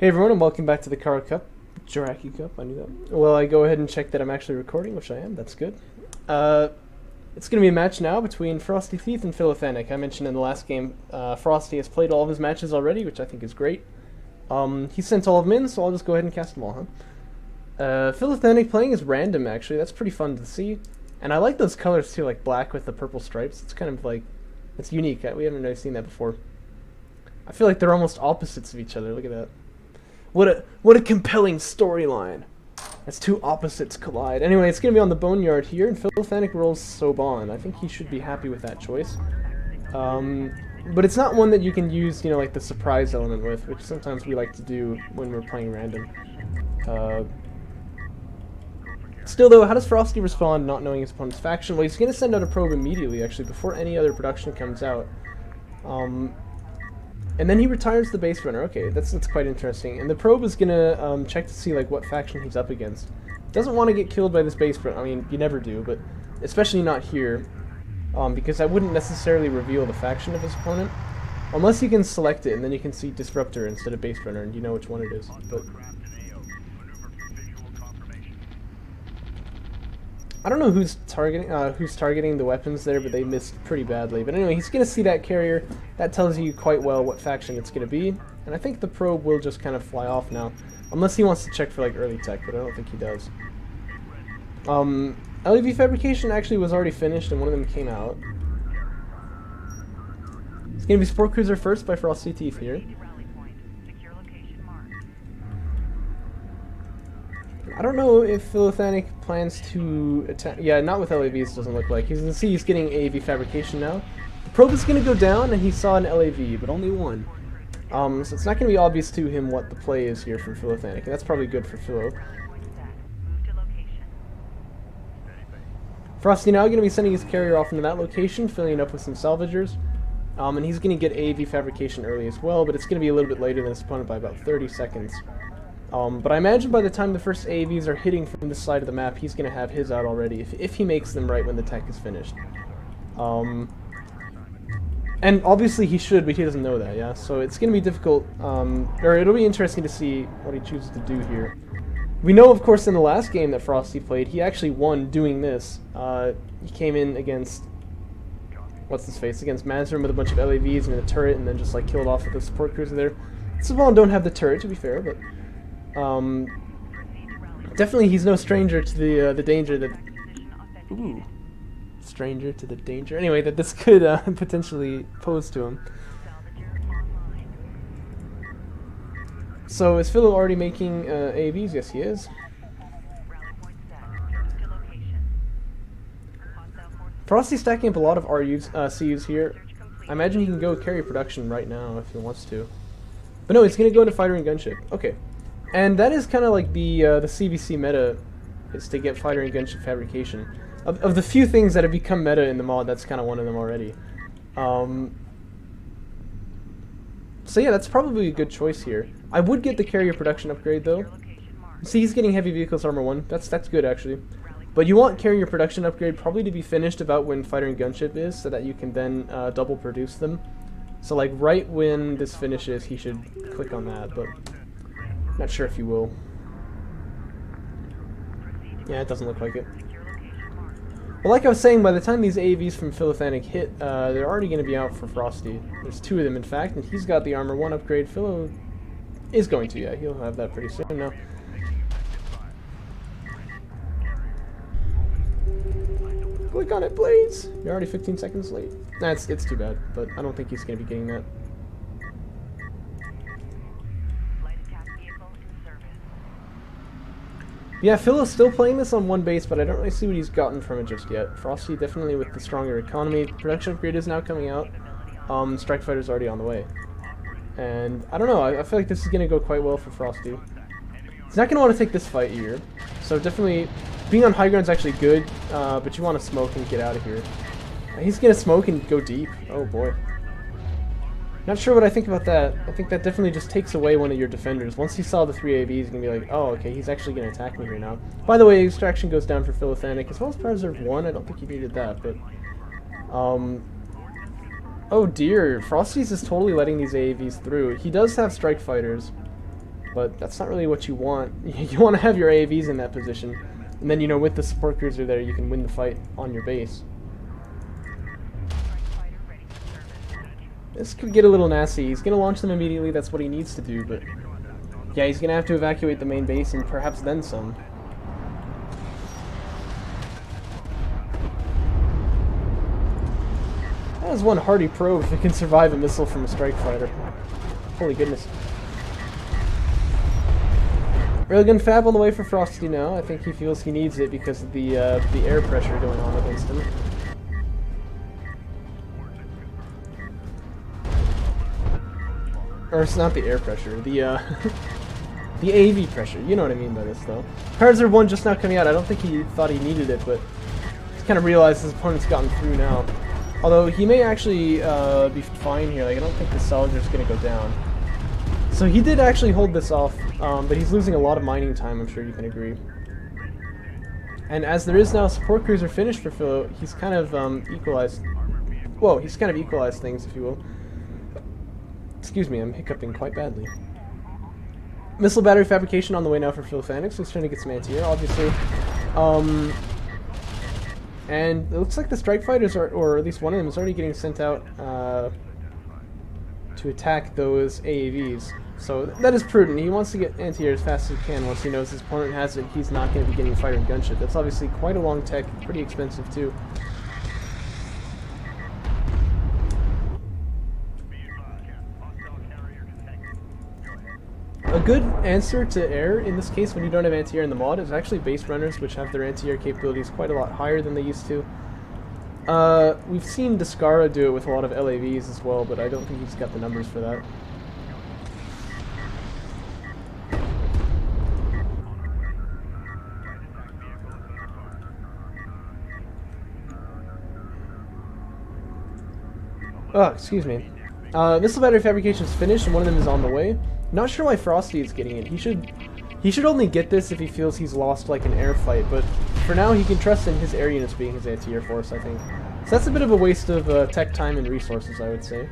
Hey everyone, and welcome back to the Card Cup. Jaraci Cup, I knew that. Well, I go ahead and check that I'm actually recording, which I am, that's good. It's going to be a match now between FrostyTeeth and Philothanic. I mentioned in the last game, Frosty has played all of his matches already, which I think is great. He sent all of them in, so I'll just go ahead and cast them all, huh? Philothanic playing is random, actually. That's pretty fun to see. And I like those colors too, like black with the purple stripes. It's kind of like, it's unique. We haven't really seen that before. I feel like they're almost opposites of each other. Look at that. What a compelling storyline. As two opposites collide. Anyway, it's going to be on the Boneyard here, and Philothanic rolls Soban. I think he should be happy with that choice. But it's not one that you can use, you know, like the surprise element with, which sometimes we like to do when we're playing random. Still, though, how does Frosty respond not knowing his opponent's faction? Well, he's going to send out a probe immediately, actually, before any other production comes out. And then he retires the base runner. Okay, that's quite interesting. And the probe is gonna check to see like what faction he's up against. Doesn't want to get killed by this base runner. I mean, you never do, but especially not here, because I wouldn't necessarily reveal the faction of his opponent, unless you can select it, and then you can see Disruptor instead of base runner, and you know which one it is. But I don't know who's targeting the weapons there, but they missed pretty badly. But anyway, he's going to see that carrier. That tells you quite well what faction it's going to be. And I think the probe will just kind of fly off now. Unless he wants to check for like early tech, but I don't think he does. LEV fabrication actually was already finished and one of them came out. It's going to be Sport Cruiser first by FrostyTeeth here. I don't know if Philothanic plans to attack. Yeah, not with LAVs, doesn't look like. You can see he's getting AV fabrication now. The probe is going to go down, and he saw an LAV, but only one. So it's not going to be obvious to him what the play is here from Philothanic, and that's probably good for Philo. Frosty now going to be sending his carrier off into that location, filling it up with some salvagers. And he's going to get AV fabrication early as well, but it's going to be a little bit later than his opponent by about 30 seconds. But I imagine by the time the first AVs are hitting from this side of the map, he's going to have his out already, if he makes them right when the tech is finished. And obviously he should, but he doesn't know that, yeah? So it's going to be difficult, or it'll be interesting to see what he chooses to do here. We know, of course, in the last game that Frosty played, he actually won doing this. He came in against, what's-his-face, against Mazrim with a bunch of LAVs and a turret, and then just, like, killed off with the support cruiser there. Saban don't have the turret, to be fair, but... definitely he's no stranger to the danger that... Ooh. Stranger to the danger. Anyway, that this could potentially pose to him. So, is Philo already making AVs? Yes, he is. Frosty's stacking up a lot of RUs, CUs here. I imagine he can go carry production right now if he wants to. But no, he's going to go into fighter and gunship. Okay. And that is kind of like the CVC meta, is to get fighter and gunship fabrication. Of the few things that have become meta in the mod, that's kind of one of them already. So yeah, that's probably a good choice here. I would get the carrier production upgrade though. See, he's getting heavy vehicles armor 1. That's good actually. But you want carrier production upgrade probably to be finished about when fighter and gunship is, so that you can then double produce them. So like right when this finishes, he should click on that, but not sure if you will. Yeah, it doesn't look like it. Well, like I was saying, by the time these AVs from Philothanic hit, they're already going to be out for Frosty. There's 2 of them, in fact, and he's got the armor 1 upgrade. Philo is going to, yeah, he'll have that pretty soon now. Click on it, please! You're already 15 seconds late. Nah, it's too bad, but I don't think he's going to be getting that. Yeah, Philo's still playing this on 1 base, but I don't really see what he's gotten from it just yet. Frosty definitely with the stronger economy. Production upgrade is now coming out. Strike Fighter's already on the way. And I don't know, I feel like this is going to go quite well for Frosty. He's not going to want to take this fight here. So definitely, being on high ground is actually good, but you want to smoke and get out of here. He's going to smoke and go deep. Oh boy. Not sure what I think about that. I think that definitely just takes away one of your defenders. Once he saw the 3 AVs, he's going to be like, oh, okay, he's actually going to attack me here now. By the way, extraction goes down for Philothanic, as well as Preserve 1. I don't think he needed that, but... oh dear, Frosty's is totally letting these AAVs through. He does have strike fighters. but that's not really what you want. You want to have your AAVs in that position, and then, you know, with the support cruiser there, you can win the fight on your base. This could get a little nasty. He's going to launch them immediately, that's what he needs to do, but yeah, he's going to have to evacuate the main base and perhaps then some. That is one hardy probe if it can survive a missile from a strike fighter. Holy goodness. Railgun Fab on the way for Frosty now. I think he feels he needs it because of the air pressure going on against him. Or it's not the air pressure, the the AV pressure. You know what I mean by this, though. Charizard 1 just now coming out. I don't think he thought he needed it, but he's kind of realized his opponent's gotten through now. Although he may actually be fine here. Like, I don't think the Saluger's going to go down. So he did actually hold this off, but he's losing a lot of mining time, I'm sure you can agree. And as there is now a support cruiser finished for Philo, he's kind of equalized... Whoa, he's kind of equalized things, if you will. Excuse me, I'm hiccuping quite badly. Missile battery fabrication on the way now for Philothanic, so he's trying to get some anti-air, obviously. And it looks like the strike fighters are, or at least one of them is already getting sent out to attack those AAVs. So that is prudent. He wants to get anti-air as fast as he can. Once he knows his opponent has it, he's not going to be getting fighter and gunship. That's obviously quite a long tech, pretty expensive too. A good answer to air, in this case when you don't have anti-air in the mod, is actually base runners, which have their anti-air capabilities quite a lot higher than they used to. We've seen Descara do it with a lot of LAVs as well, but I don't think he's got the numbers for that. Oh, excuse me. Missile battery fabrication is finished, and one of them is on the way. Not sure why Frosty is getting it. He should only get this if he feels he's lost like an air fight, but for now he can trust in his air units being his anti-air force, I think. So that's a bit of a waste of tech time and resources, I would say.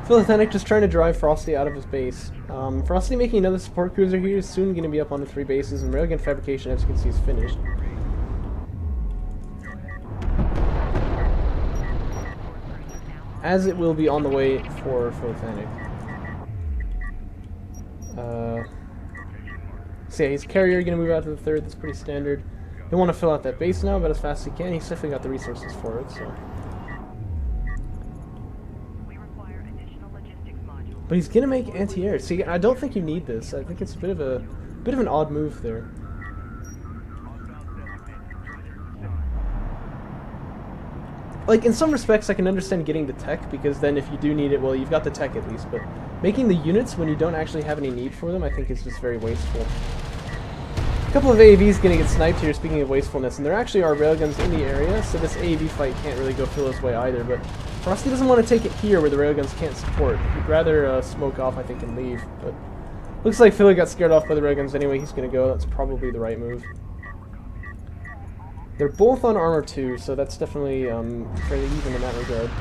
Philothanic just trying to drive Frosty out of his base. Frosty making another support cruiser here is soon going to be up on the 3 bases, and railgun fabrication, as you can see, is finished. As it will be on the way for Philothanic. So yeah, his carrier going to move out to the 3rd, that's pretty standard. He'll want to fill out that base now about as fast as he can. He's definitely got the resources for it, so... But he's gonna make anti-air. See, I don't think you need this. I think it's a bit of an odd move there. Like, in some respects, I can understand getting the tech, because then if you do need it, well, you've got the tech at least. But making the units when you don't actually have any need for them, I think is just very wasteful. A couple of AAVs gonna get sniped here, speaking of wastefulness, and there actually are railguns in the area, so this AAV fight can't really go Philo's way either, but Frosty doesn't want to take it here where the railguns can't support. He'd rather smoke off, I think, and leave, but looks like Philo got scared off by the railguns anyway. He's gonna go. That's probably the right move. They're both on armor 2, so that's definitely fairly even in that regard.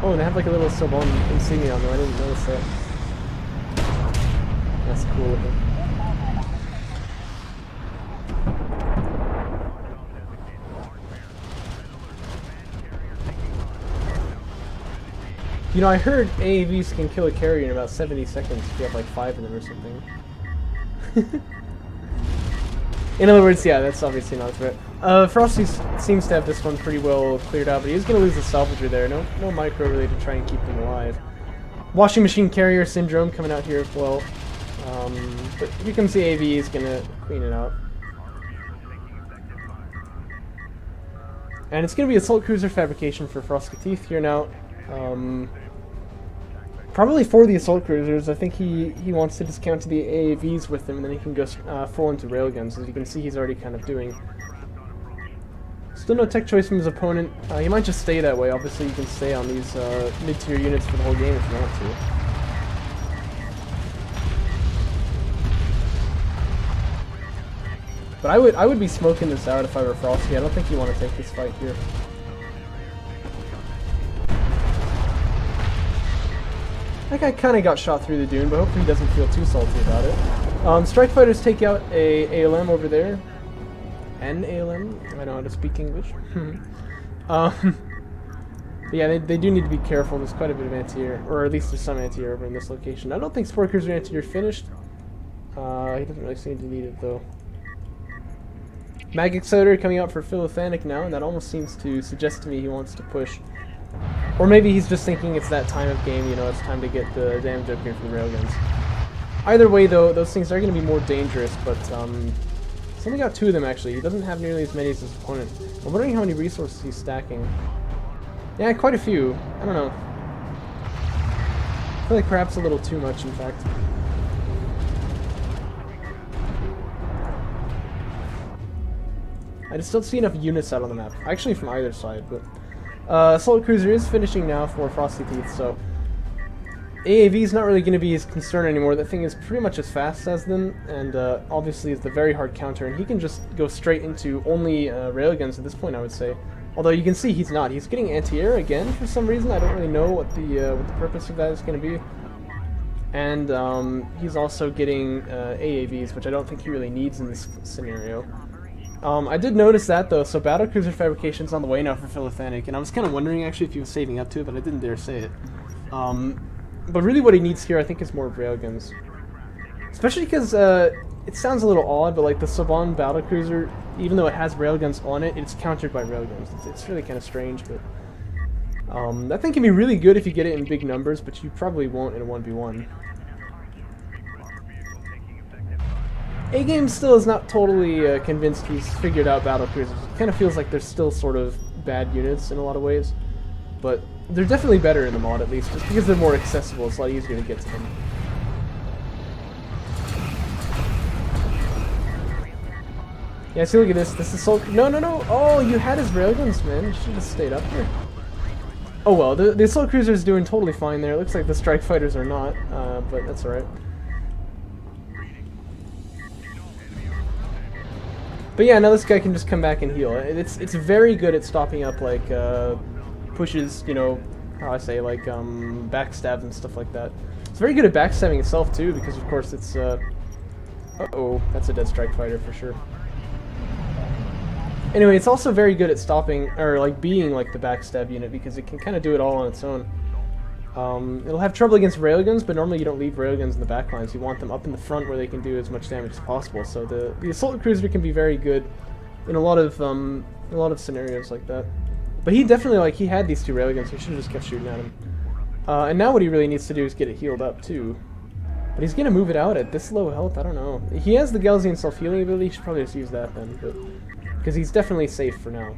Oh, and I have like a little Sorbonne insignia on them. I didn't notice that. That's cool looking. You know, I heard AAVs can kill a carrier in about 70 seconds if you have like 5 of them or something. In other words, yeah, that's obviously not a threat. Frosty seems to have this one pretty well cleared out, but he's going to lose the salvager there. No micro really to try and keep him alive. Washing machine carrier syndrome coming out here as well. But here comes the AV, he's going to clean it out. And it's going to be assault cruiser fabrication for FrostyTeeth here now. Probably for the assault cruisers. I think he wants to discount the AAVs with them, and then he can go full into railguns. As you can see, he's already kind of doing. Still no tech choice from his opponent. He might just stay that way. Obviously, you can stay on these mid-tier units for the whole game if you want to. But I would be smoking this out if I were Frosty. I don't think you want to take this fight here. That guy kind of got shot through the dune, but hopefully he doesn't feel too salty about it. Strike fighters take out a ALM over there. An ALM? I know how to speak English. Yeah, they do need to be careful. There's quite a bit of anti-air, or at least there's some anti-air over in this location. I don't think Sport Cruiser anti-air finished. He doesn't really seem to need it though. Mag Accelerator coming out for Philothanic now, and that almost seems to suggest to me he wants to push. Or maybe he's just thinking it's that time of game, you know, it's time to get the damage up here from the railguns. Either way, though, those things are going to be more dangerous, but he's only got 2 of them, actually. He doesn't have nearly as many as his opponent. I'm wondering how many resources he's stacking. Yeah, quite a few. I don't know. I feel like perhaps a little too much, in fact. I just don't see enough units out on the map. Actually, from either side, but... Assault Cruiser is finishing now for FrostyTeeth, so... AAV is not really going to be his concern anymore. That thing is pretty much as fast as them, and obviously is the very hard counter, and he can just go straight into only railguns at this point, I would say. Although you can see he's not. He's getting anti-air again for some reason. I don't really know what the purpose of that is going to be. And he's also getting AAVs, which I don't think he really needs in this scenario. I did notice that though, so Battlecruiser Fabrication's on the way now for Philothanic, and I was kind of wondering actually if he was saving up to it, but I didn't dare say it. But really what he needs here I think is more railguns. Especially because it sounds a little odd, but like the Saban Battlecruiser, even though it has railguns on it, it's countered by railguns. It's really kind of strange, but that thing can be really good if you get it in big numbers, but you probably won't in a 1v1. A-Game still is not totally convinced he's figured out Battlecruisers. It kind of feels like they're still sort of bad units in a lot of ways. But they're definitely better in the mod, at least. Just because they're more accessible, it's a lot easier to get to them. Yeah, see, look at this. This is so... No, no, no! Oh, you had his railguns, man. You should have stayed up here. Oh well, the Assault Cruiser is doing totally fine there. It looks like the Strike Fighters are not, but that's alright. But yeah, now this guy can just come back and heal. It's very good at stopping up like pushes, you know, how I say, like backstabs and stuff like that. It's very good at backstabbing itself too, because of course it's uh-oh, that's a dead Strike Fighter for sure. Anyway, it's also very good at stopping, or like being like the backstab unit, because it can kind of do it all on its own. It'll have trouble against railguns, but normally you don't leave railguns in the backlines. You want them up in the front where they can do as much damage as possible. So the Assault Cruiser can be very good in a lot of scenarios like that. But he definitely, like, he had these 2 railguns, so he should have just kept shooting at him. And now what he really needs to do is get it healed up too. But he's gonna move it out at this low health. I don't know. He has the Gaussian self-healing ability. He should probably just use that then, but because he's definitely safe for now.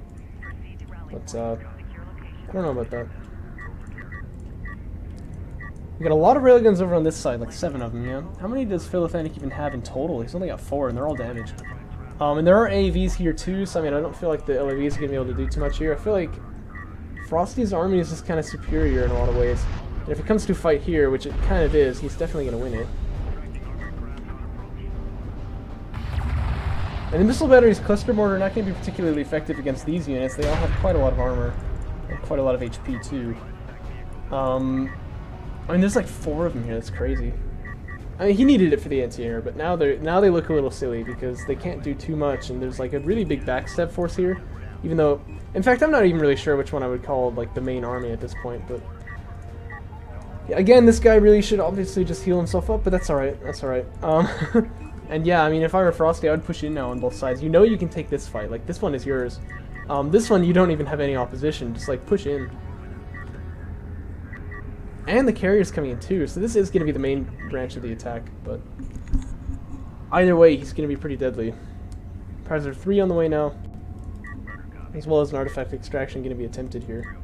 But I don't know about that. We got a lot of railguns over on this side, like 7 of them, yeah? How many does Philothanic even have in total? He's only got 4, and they're all damaged. And there are AAVs here too, so I mean, I don't feel like the LAVs are going to be able to do too much here. I feel like Frosty's army is just kind of superior in a lot of ways. And if it comes to a fight here, which it kind of is, he's definitely going to win it. And the missile batteries cluster mortar are not going to be particularly effective against these units. They all have quite a lot of armor, and quite a lot of HP too. I mean, there's like 4 of them here. That's crazy. I mean, he needed it for the anti-air, but now they look a little silly because they can't do too much, and there's like a really big backstab force here. Even though, in fact, I'm not even really sure which one I would call like the main army at this point. But yeah, again, this guy really should obviously just heal himself up, but that's all right. That's all right. And yeah, I mean, if I were Frosty, I would push in now on both sides. You know, you can take this fight. Like this one is yours. This one you don't even have any opposition. Just like push in. And the carrier's coming in too, so this is going to be the main branch of the attack, but either way, he's going to be pretty deadly. Prizer 3 on the way now, as well as an artifact extraction going to be attempted here.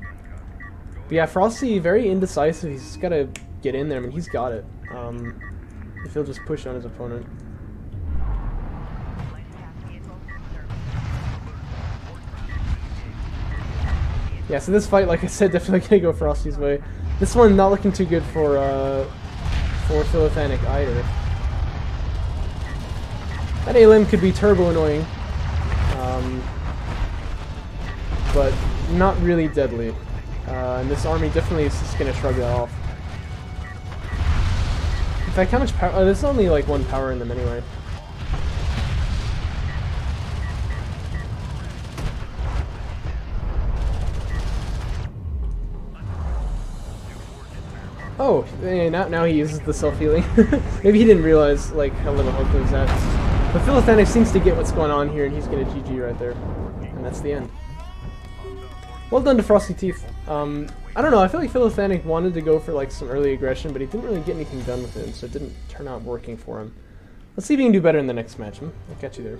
But yeah, Frosty, very indecisive. He's got to get in there, I mean, he's got it. If he'll just push on his opponent. Yeah, so this fight, like I said, definitely gonna go Frosty's way. This one not looking too good for Philothanic either. That A-limb could be turbo annoying, but not really deadly. And this army definitely is just gonna shrug that off. In fact, how much power? Oh, there's only like 1 power in them anyway. Oh, now he uses the self-healing. Maybe he didn't realize like how little health he was at. But Philothanic seems to get what's going on here, and he's gonna GG right there. And that's the end. Well done to FrostyTeeth. I don't know, I feel like Philothanic wanted to go for like some early aggression, but he didn't really get anything done with it, so it didn't turn out working for him. Let's see if he can do better in the next match. I'll catch you there.